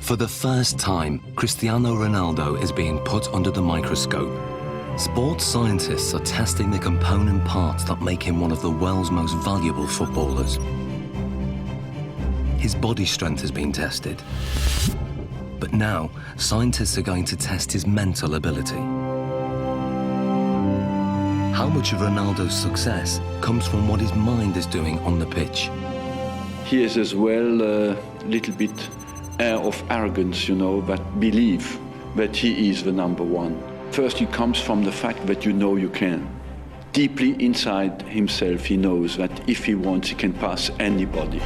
For the first time, Cristiano Ronaldo is being put under the microscope. Sports scientists are testing the component parts that make him one of the world's most valuable footballers. His body strength has been tested. But now, scientists are going to test his mental ability. How much of Ronaldo's success comes from what his mind is doing on the pitch? He is as well a little bit air of arrogance, you know, but believe that he is the number one. First, it comes from the fact that you know you can. Deeply inside himself, he knows that if he wants, he can pass anybody.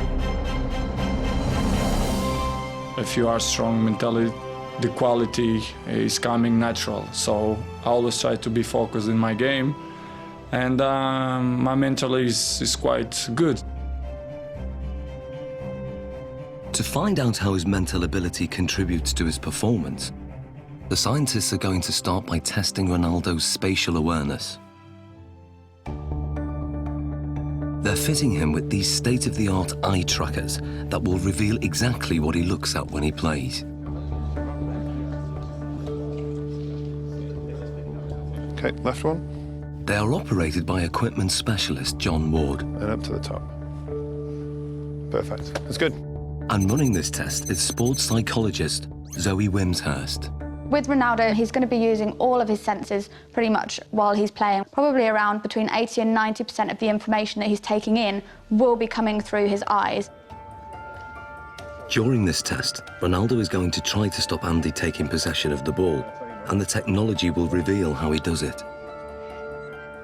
If you are strong mentally, the quality is coming natural. So I always try to be focused in my game, and my mental is quite good. To find out how his mental ability contributes to his performance, the scientists are going to start by testing Ronaldo's spatial awareness. They're fitting him with these state-of-the-art eye trackers that will reveal exactly what he looks at when he plays. Okay, left one. They are operated by equipment specialist John Ward. And up to the top. Perfect. That's good. And running this test is sports psychologist Zoe Wimshurst. With Ronaldo, he's going to be using all of his senses pretty much while he's playing. Probably around between 80 and 90% of the information that he's taking in will be coming through his eyes. During this test, Ronaldo is going to try to stop Andy taking possession of the ball, and the technology will reveal how he does it.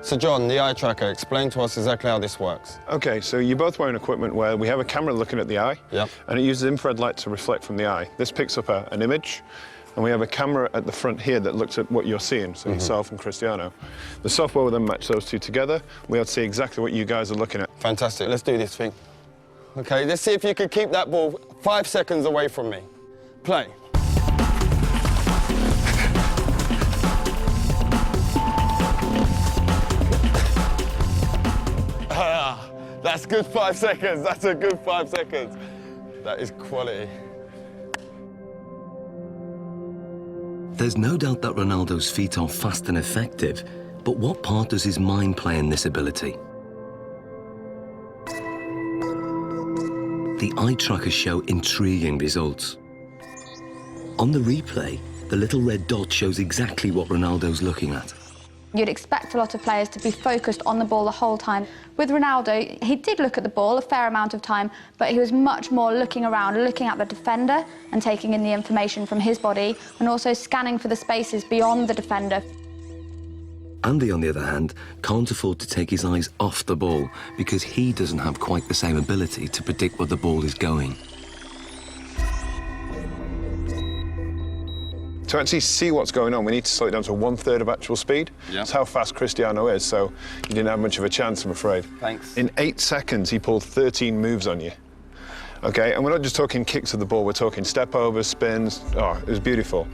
So John, the eye tracker, explain to us exactly how this works. Okay, so you're both wearing equipment where we have a camera looking at the eye, Yep. and it uses infrared light to reflect from the eye. This picks up an image, and we have a camera at the front here that looks at what you're seeing, so yourself and Cristiano. The software will then match those two together. We'll see exactly what you guys are looking at. Fantastic, let's do this thing. Okay, let's see if you can keep that ball 5 seconds away from me. Play. That's good 5 seconds. That's a good 5 seconds. That is quality. There's no doubt that Ronaldo's feet are fast and effective, but what part does his mind play in this ability? The eye trackers show intriguing results. On the replay, the little red dot shows exactly what Ronaldo's looking at. You'd expect a lot of players to be focused on the ball the whole time. With Ronaldo, he did look at the ball a fair amount of time, but he was much more looking around, looking at the defender and taking in the information from his body, and also scanning for the spaces beyond the defender. Andy, on the other hand, can't afford to take his eyes off the ball because he doesn't have quite the same ability to predict where the ball is going. To actually see what's going on, we need to slow it down to 1/3 of actual speed. Yeah. That's how fast Cristiano is, so you didn't have much of a chance, I'm afraid. Thanks. In 8 seconds, he pulled 13 moves on you. Okay, and we're not just talking kicks of the ball, we're talking step overs, spins. Oh, it was beautiful.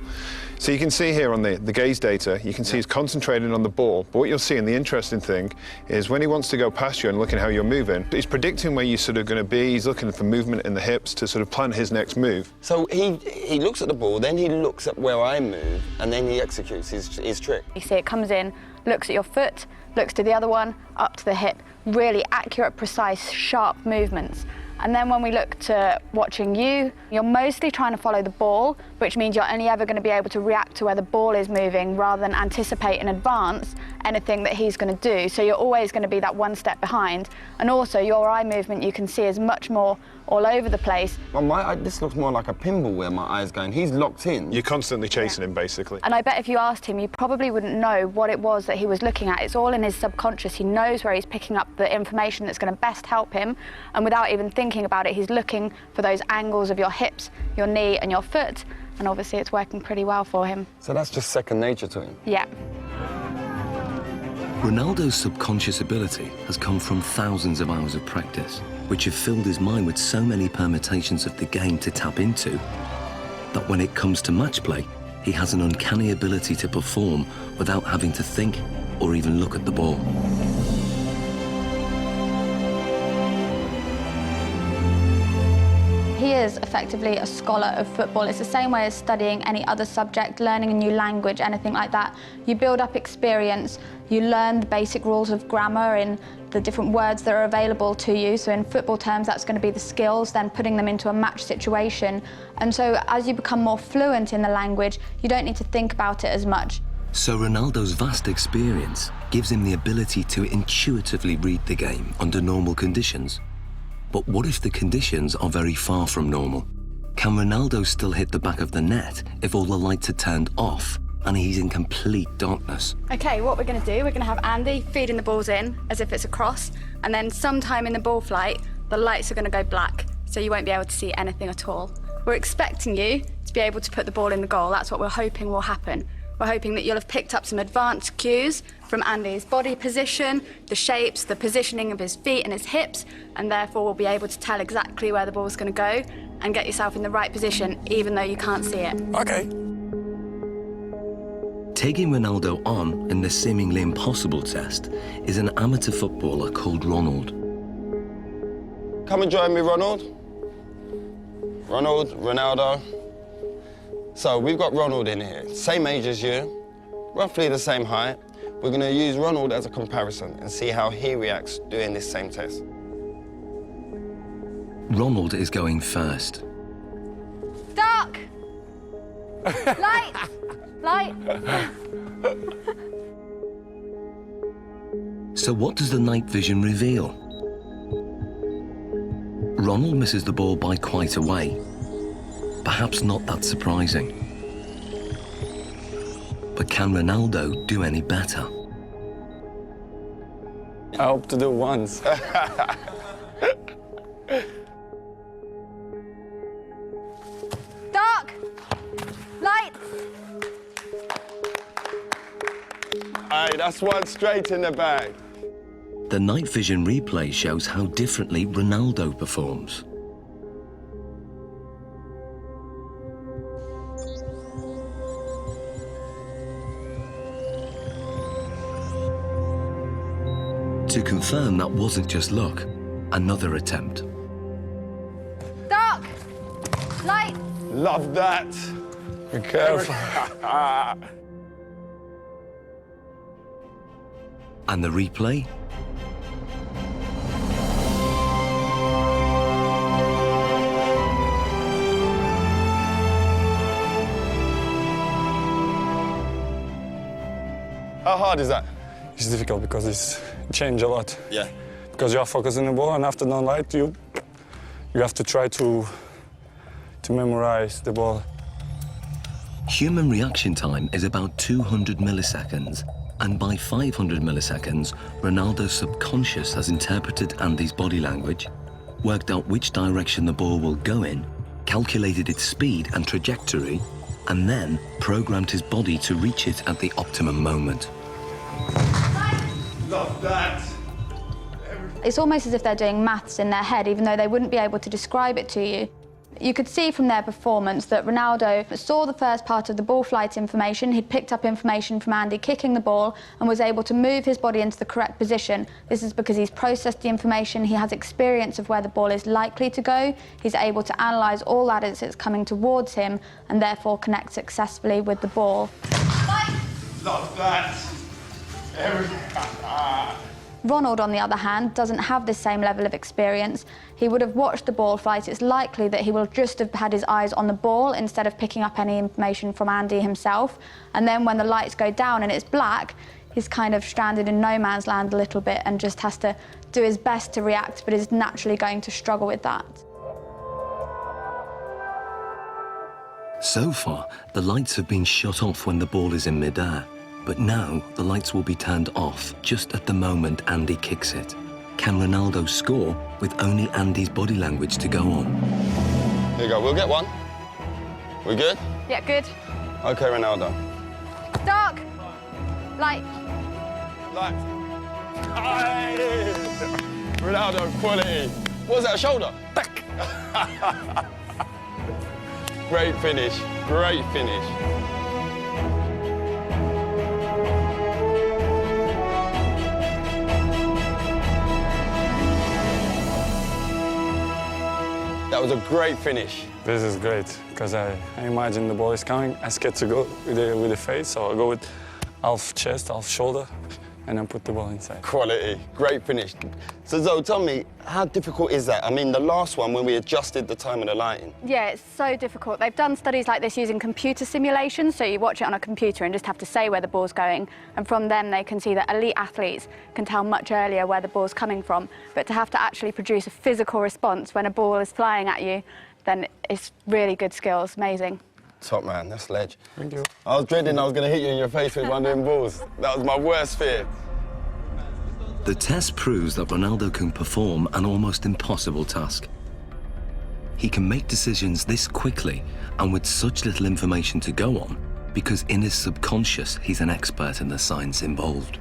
So you can see here on the gaze data, you can see he's concentrating on the ball, but what you'll see, and the interesting thing, is when he wants to go past you and looking how you're moving, he's predicting where you're sort of going to be, he's looking for movement in the hips to sort of plan his next move. So he looks at the ball, then he looks at where I move, and then he executes his trick. You see it comes in, looks at your foot, looks to the other one, up to the hip. Really accurate, precise, sharp movements. And then when we look to watching you, you're mostly trying to follow the ball, which means you're only ever going to be able to react to where the ball is moving rather than anticipate in advance anything that he's going to do. So you're always going to be that one step behind. And also your eye movement you can see is much more all over the place. Well, this looks more like a pinball where my eye's going. He's locked in. You're constantly chasing him, basically. And I bet if you asked him, you probably wouldn't know what it was that he was looking at. It's all in his subconscious. He knows where he's picking up the information that's going to best help him. And without even thinking about it, he's looking for those angles of your hips, your knee and your foot. And obviously it's working pretty well for him. So that's just second nature to him? Yeah. Ronaldo's subconscious ability has come from thousands of hours of practice, which have filled his mind with so many permutations of the game to tap into, that when it comes to match play, he has an uncanny ability to perform without having to think or even look at the ball. He is effectively a scholar of football. It's the same way as studying any other subject, learning a new language, anything like that. You build up experience, you learn the basic rules of grammar and the different words that are available to you. So in football terms, that's going to be the skills, then putting them into a match situation. And so as you become more fluent in the language, you don't need to think about it as much. So Ronaldo's vast experience gives him the ability to intuitively read the game under normal conditions. But what if the conditions are very far from normal? Can Ronaldo still hit the back of the net if all the lights are turned off and he's in complete darkness? Okay, what we're going to do, we're going to have Andy feeding the balls in as if it's a cross, and then sometime in the ball flight, the lights are going to go black, so you won't be able to see anything at all. We're expecting you to be able to put the ball in the goal. That's what we're hoping will happen. We're hoping that you'll have picked up some advanced cues from Andy's body position, the shapes, the positioning of his feet and his hips, and therefore will be able to tell exactly where the ball's going to go and get yourself in the right position, even though you can't see it. Okay. Taking Ronaldo on in this seemingly impossible test is an amateur footballer called Ronald. Come and join me, Ronald. Ronaldo. So we've got Ronald in here, same age as you, roughly the same height. We're going to use Ronald as a comparison and see how he reacts doing this same test. Ronald is going first. Dark! Light! Light! So what does the night vision reveal? Ronald misses the ball by quite a way. Perhaps not that surprising. But can Ronaldo do any better? I hope to do once. Dark! Light! Aye, that's one straight in the bag. The night vision replay shows how differently Ronaldo performs. To confirm that wasn't just luck, another attempt. Dark! Light! Love that. Be careful. And the replay? How hard is that? It's difficult because it's changed a lot. Yeah. Because you are focusing the ball, and after non-light, you have to try to memorize the ball. Human reaction time is about 200 milliseconds, and by 500 milliseconds, Ronaldo's subconscious has interpreted Andy's body language, worked out which direction the ball will go in, calculated its speed and trajectory, and then programmed his body to reach it at the optimum moment. Love that. It's almost as if they're doing maths in their head, even though they wouldn't be able to describe it to you. You could see from their performance that Ronaldo saw the first part of the ball flight information. He'd picked up information from Andy kicking the ball and was able to move his body into the correct position. This is because he's processed the information, he has experience of where the ball is likely to go, he's able to analyse all that as it's coming towards him and therefore connect successfully with the ball. Love that. Ronald, on the other hand, doesn't have this same level of experience. He would have watched the ball flight. It's likely that he will just have had his eyes on the ball instead of picking up any information from Andy himself. And then when the lights go down and it's black, he's kind of stranded in no man's land a little bit and just has to do his best to react, but is naturally going to struggle with that. So far, the lights have been shut off when the ball is in midair. But now, the lights will be turned off just at the moment Andy kicks it. Can Ronaldo score with only Andy's body language to go on? Here you go, we'll get one. We good? Yeah, good. Okay, Ronaldo. Dark. Light. Light. Aye. Ronaldo, quality. What was that, a shoulder? Back. Great finish, great finish. That was a great finish. This is great, because I imagine the ball is coming. I scared to go with the face, so I go with half chest, half shoulder, and then put the ball inside. Quality, great finish. So Zoe, tell me, how difficult is that? I mean, the last one when we adjusted the time of the lighting. Yeah, it's so difficult. They've done studies like this using computer simulations, so you watch it on a computer and just have to say where the ball's going, and from them they can see that elite athletes can tell much earlier where the ball's coming from. But to have to actually produce a physical response when a ball is flying at you, then it's really good skills, amazing. Top man, that's ledge. Thank you. I was dreading I was going to hit you in your face with one of them balls. That was my worst fear. The test proves that Ronaldo can perform an almost impossible task. He can make decisions this quickly and with such little information to go on because in his subconscious, he's an expert in the science involved.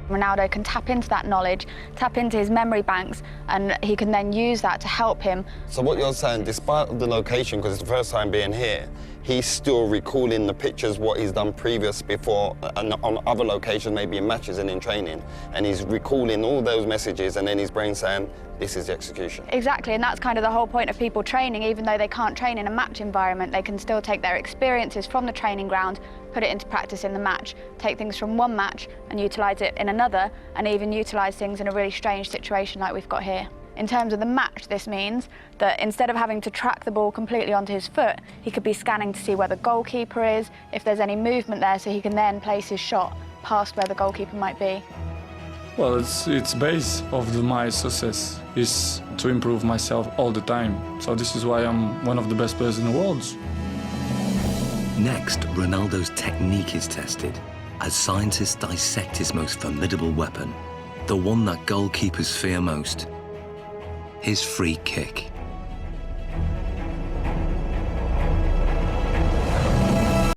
Ronaldo can tap into that knowledge, tap into his memory banks, and he can then use that to help him. So what you're saying, despite the location, because it's the first time being here, he's still recalling the pictures, what he's done previous before on other locations, maybe in matches and in training, and he's recalling all those messages, and then his brain saying, this is the execution. Exactly, and that's kind of the whole point of people training. Even though they can't train in a match environment, they can still take their experiences from the training ground, put it into practice in the match, take things from one match and utilise it in another, and even utilise things in a really strange situation like we've got here. In terms of the match, this means that instead of having to track the ball completely onto his foot, he could be scanning to see where the goalkeeper is, if there's any movement there, so he can then place his shot past where the goalkeeper might be. Well, it's base of my success is to improve myself all the time. So this is why I'm one of the best players in the world. Next, Ronaldo's technique is tested as scientists dissect his most formidable weapon, the one that goalkeepers fear most, his free kick.